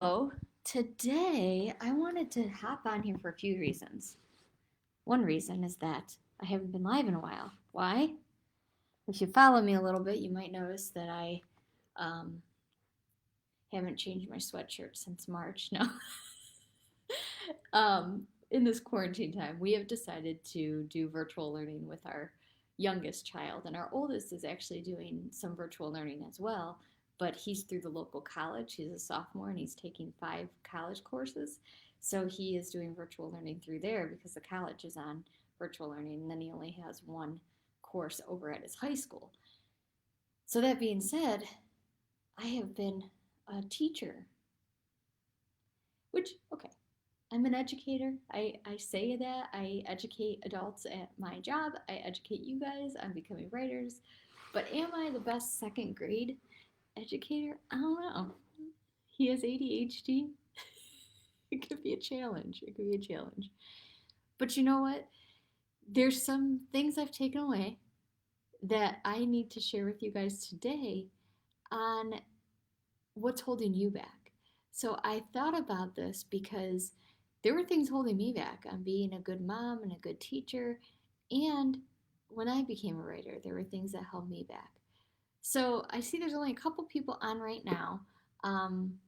So, today I wanted to hop on here for a few reasons. One reason is that I haven't been live in a while. Why? If you follow me a little bit, you might notice that I um, haven't changed my sweatshirt since March. No. In this quarantine time, we have decided to do virtual learning with our youngest child, and our oldest is actually doing some virtual learning as well. But he's through the local college. He's a sophomore and he's taking 5 college courses. So he is doing virtual learning through there because the college is on virtual learning, and then he only has one course over at his high school. So, that being said, I have been a teacher, which, okay, I'm an educator. I say that. I educate adults at my job. I educate you guys on becoming writers. But am I the best second grade educator? I don't know. He has ADHD. It could be a challenge. It could be a challenge. But you know what? There's some things I've taken away that I need to share with you guys today on what's holding you back. So I thought about this because there were things holding me back on being a good mom and a good teacher. And when I became a writer, there were things that held me back. So I see there's only a couple people on right now. Um,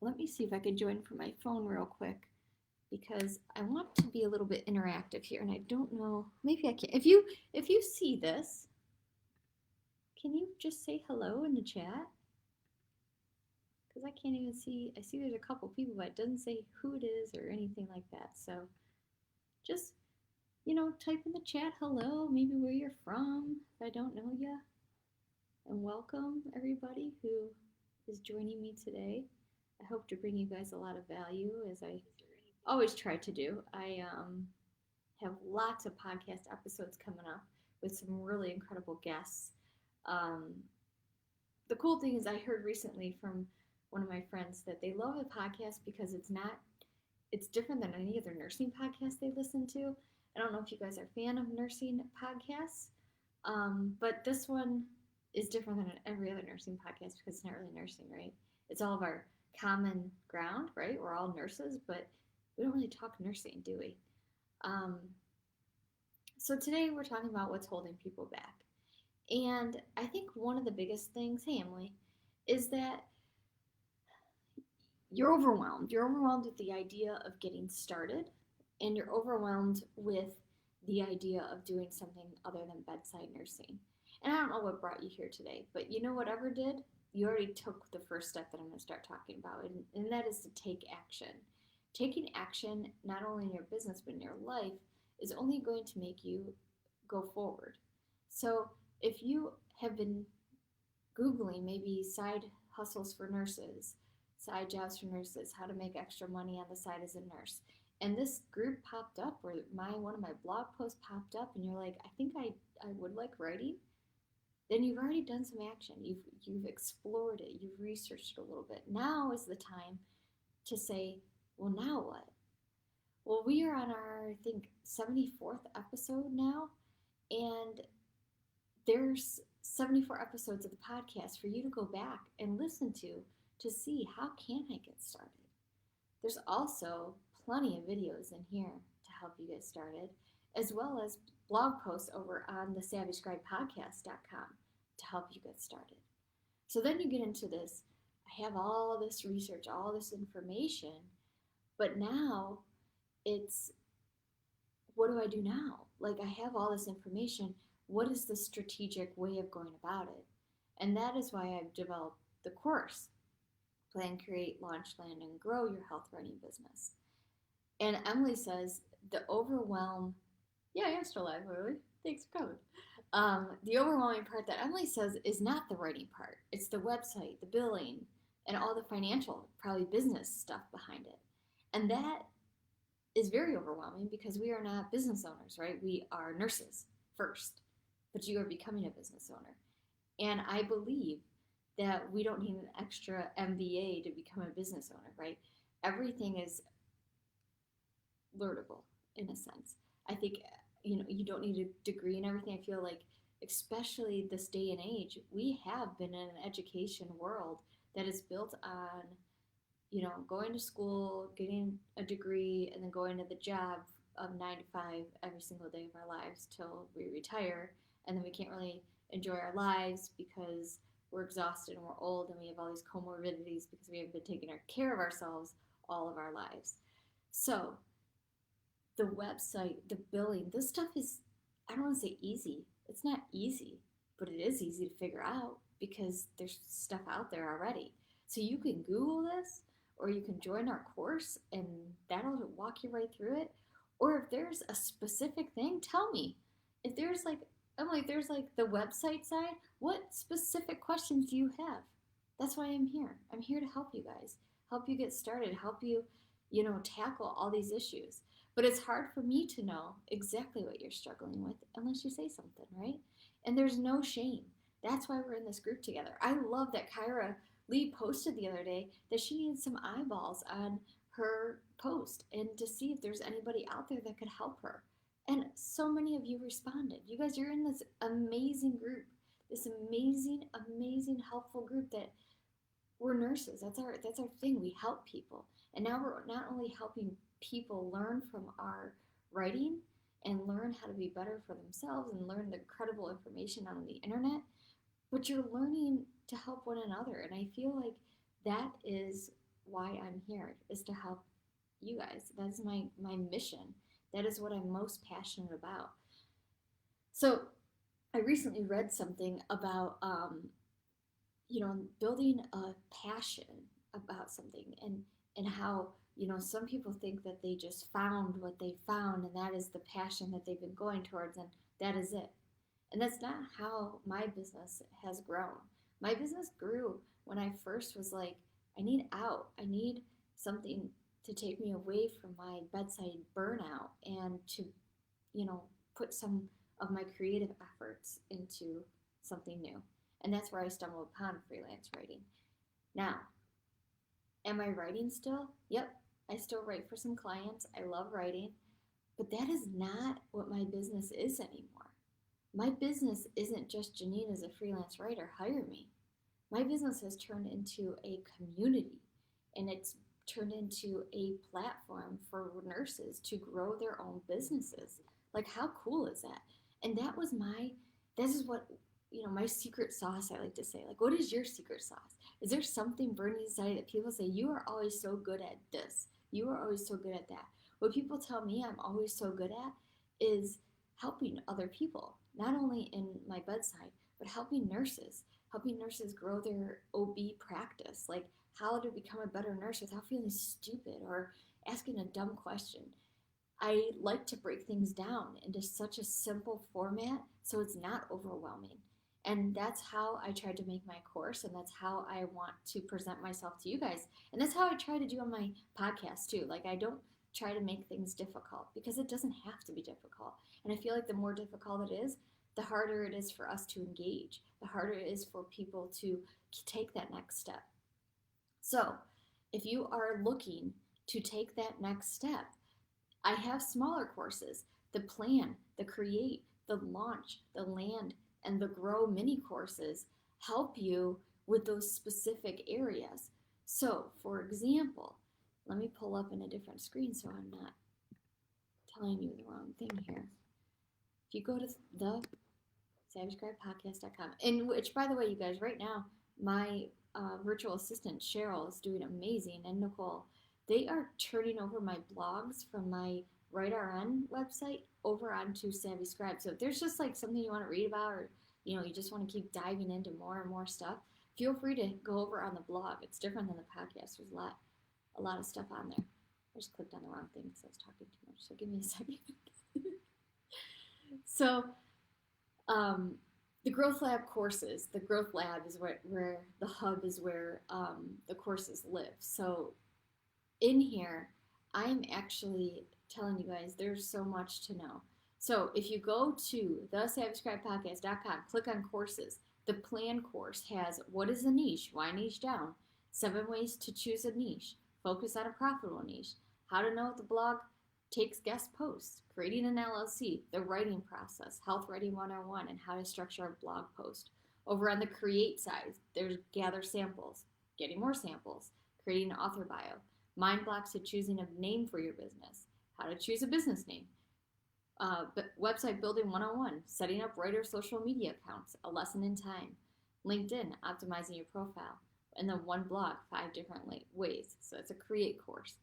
Let me see if I can join from my phone real quick because I want to be a little bit interactive here, and I don't know. Maybe I can. If you see this, can you just say hello in the chat? Because I can't even see. I see there's a couple people, but it doesn't say who it is or anything like that. So just, type in the chat hello, maybe where you're from if I don't know you. And welcome everybody who is joining me today. I hope to bring you guys a lot of value as I always try to do. I have lots of podcast episodes coming up with some really incredible guests. Um, the cool thing is I heard recently from one of my friends that they love the podcast because it's different than any other nursing podcast they listen to. I don't know if you guys are a fan of nursing podcasts, but this one is different than every other nursing podcast because it's not really nursing, right? It's all of our common ground, right? We're all nurses, but we don't really talk nursing, do we? Um, so today we're talking about what's holding people back. And I think one of the biggest things, hey Emily, is that you're overwhelmed. You're overwhelmed with the idea of getting started, and you're overwhelmed with the idea of doing something other than bedside nursing. And I don't know what brought you here today, but whatever did, you already took the first step that I'm going to start talking about, and that is to take action. Taking action, not only in your business, but in your life, is only going to make you go forward. So if you have been Googling maybe side hustles for nurses, side jobs for nurses, how to make extra money on the side as a nurse. And this group popped up where one of my blog posts popped up and you're like, I think I would like writing, then you've already done some action. You've explored it, you've researched it a little bit. Now is the time to say, well, now what? Well, we are on our, I think, 74th episode now, and there's 74 episodes of the podcast for you to go back and listen to see how can I get started. There's also plenty of videos in here to help you get started, as well as blog posts over on the SavvyScribePodcast.com to help you get started. So then you get into this, I have all this research, all this information, but now it's, what do I do now? Like, I have all this information. What is the strategic way of going about it? And that is why I've developed the course Plan, Create, Launch, Land, and Grow Your Health Running Business. And Emily says the overwhelm, yeah, I am still alive, Lily. Thanks for coming. The overwhelming part that Emily says is not the writing part. It's the website, the billing, and all the financial, probably business stuff behind it. And that is very overwhelming because we are not business owners, right? We are nurses first, but you are becoming a business owner. And I believe that we don't need an extra MBA to become a business owner, right? Everything is learnable in a sense. I think, you don't need a degree in everything. I feel like, especially this day and age, we have been in an education world that is built on going to school, getting a degree, and then going to the job of 9 to 5 every single day of our lives till we retire. And then we can't really enjoy our lives because we're exhausted and we're old and we have all these comorbidities because we haven't been taking care of ourselves all of our lives. So, the website, the billing, this stuff is, I don't want to say easy. It's not easy, but it is easy to figure out because there's stuff out there already. So you can Google this or you can join our course and that'll walk you right through it. Or if there's a specific thing, tell me. If there's like, Emily, if there's like the website side, what specific questions do you have? That's why I'm here. I'm here to help you guys, help you get started, help you, tackle all these issues. But it's hard for me to know exactly what you're struggling with unless you say something, right? And there's no shame. That's why we're in this group together. I love that Kyra Lee posted the other day that she needed some eyeballs on her post and to see if there's anybody out there that could help her. And so many of you responded. You guys, you're in this amazing group, this amazing, amazing, helpful group that we're nurses. That's our thing. We help people. And now we're not only helping people learn from our writing and learn how to be better for themselves and learn the credible information on the internet, but you're learning to help one another. And I feel like that is why I'm here, is to help you guys. That's my mission. That is what I'm most passionate about. So I recently read something about building a passion about something, and how, some people think that they just found what they found and that is the passion that they've been going towards and that is it. And that's not how my business has grown. My business grew when I first was like, I need out. I need something to take me away from my bedside burnout and to, put some of my creative efforts into something new. And that's where I stumbled upon freelance writing. Now, am I writing still? Yep, I still write for some clients. I love writing, but that is not what my business is anymore. My business isn't just Janine as a freelance writer, hire me. My business has turned into a community, and it's turned into a platform for nurses to grow their own businesses. Like, how cool is that? And this is what, my secret sauce, I like to say. Like, what is your secret sauce? Is there something burning inside that people say, you are always so good at this? You are always so good at that. What people tell me I'm always so good at is helping other people, not only in my bedside, but helping nurses grow their OB practice, like how to become a better nurse without feeling stupid or asking a dumb question. I like to break things down into such a simple format so it's not overwhelming. And that's how I tried to make my course, and that's how I want to present myself to you guys. And that's how I try to do on my podcast too. Like, I don't try to make things difficult because it doesn't have to be difficult. And I feel like the more difficult it is, the harder it is for us to engage, the harder it is for people to take that next step. So, if you are looking to take that next step, I have smaller courses, the plan, the create, the launch, the land, and the grow mini courses help you with those specific areas. So, for example, let me pull up in a different screen so I'm not telling you the wrong thing here. If you go to the SavvyScribePodcast.com, in which, by the way, you guys, right now, my virtual assistant Cheryl is doing amazing, and Nicole, they are turning over my blogs from my WriteRN website over onto Savvy Scribe. So if there's just like something you want to read about, or you just want to keep diving into more and more stuff, feel free to go over on the blog. It's different than the podcast. There's a lot of stuff on there. I just clicked on the wrong thing because I was talking too much. So give me a second. So the Growth Lab courses, the Growth Lab is where the hub is, where the courses live. So in here, I'm actually telling you guys there's so much to know. So if you go to thesavvyscribepodcast.com, click on courses, the plan course has what is a niche, why niche down, 7 ways to choose a niche, focus on a profitable niche, how to know if the blog takes guest posts, creating an LLC, the writing process, health writing 101, and how to structure a blog post. Over on the create side, there's gather samples, getting more samples, creating an author bio, mind blocks to choosing a name for your business, how to choose a business name, website building 101, setting up writer social media accounts, a lesson in time, LinkedIn, optimizing your profile, and then one blog, 5 different ways. So it's a create course.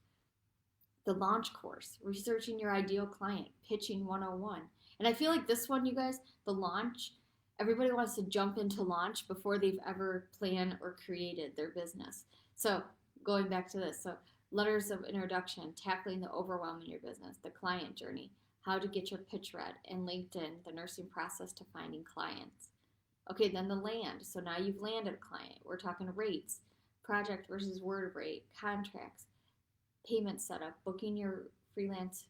The launch course, researching your ideal client, pitching 101. And I feel like this one, you guys, the launch, everybody wants to jump into launch before they've ever planned or created their business. So going back to this, so letters of introduction, tackling the overwhelm in your business, the client journey, how to get your pitch read, and LinkedIn, the nursing process to finding clients. Okay, then the land. So now you've landed a client. We're talking rates, project versus word rate, contracts, payment setup, booking your freelance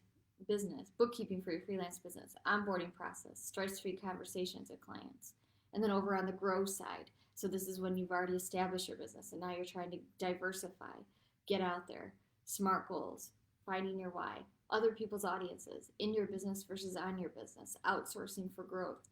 business, bookkeeping for your freelance business, onboarding process, stress-free conversations with clients. And then over on the grow side, so this is when you've already established your business and now you're trying to diversify, get out there, SMART goals, finding your why, other people's audiences, in your business versus on your business, outsourcing for growth,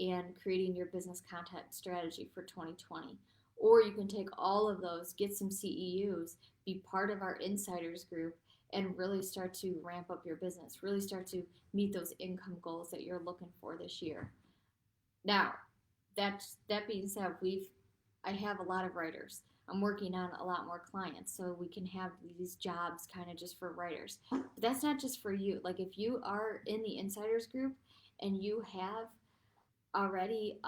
and creating your business content strategy for 2020. Or you can take all of those, get some CEUs, be part of our insiders group, and really start to ramp up your business, really start to meet those income goals that you're looking for this year. Now, that being said, I have a lot of writers. I'm working on a lot more clients, so we can have these jobs kind of just for writers. But that's not just for you. Like if you are in the insiders group and you have already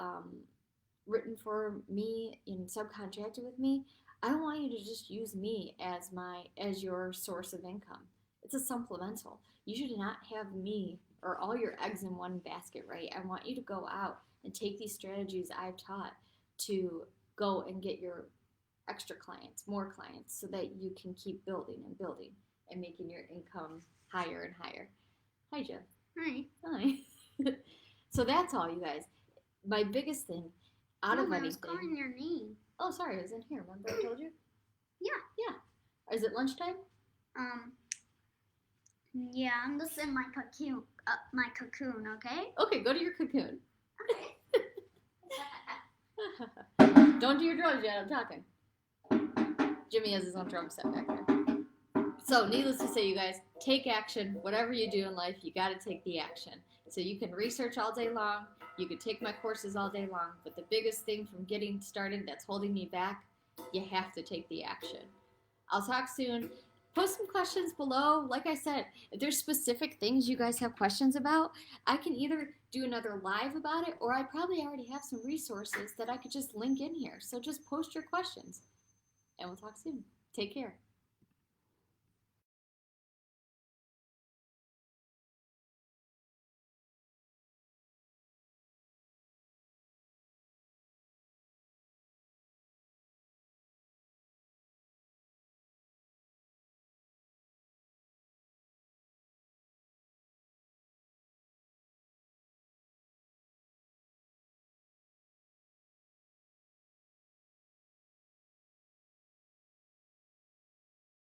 written for me and subcontracted with me, I don't want you to just use me as your source of income. It's a supplemental. You should not have me or all your eggs in one basket, right? I want you to go out and take these strategies I've taught to go and get your extra clients, more clients, so that you can keep building and making your income higher and higher. Hi, Jeff. Hi. Hi. So that's all, you guys. My biggest thing out of anything. I was calling your name. Oh, sorry, I was in here. Remember I told you? Yeah. Is it lunchtime? Yeah, I'm just in my cocoon, okay? Okay, go to your cocoon. Okay. Don't do your drums yet, I'm talking. Jimmy has his own drum set back there. So, needless to say, you guys, take action. Whatever you do in life, you got to take the action. So you can research all day long. You can take my courses all day long. But the biggest thing from getting started that's holding me back, you have to take the action. I'll talk soon. Post some questions below. Like I said, if there's specific things you guys have questions about, I can either do another live about it, or I probably already have some resources that I could just link in here. So just post your questions, and we'll talk soon. Take care.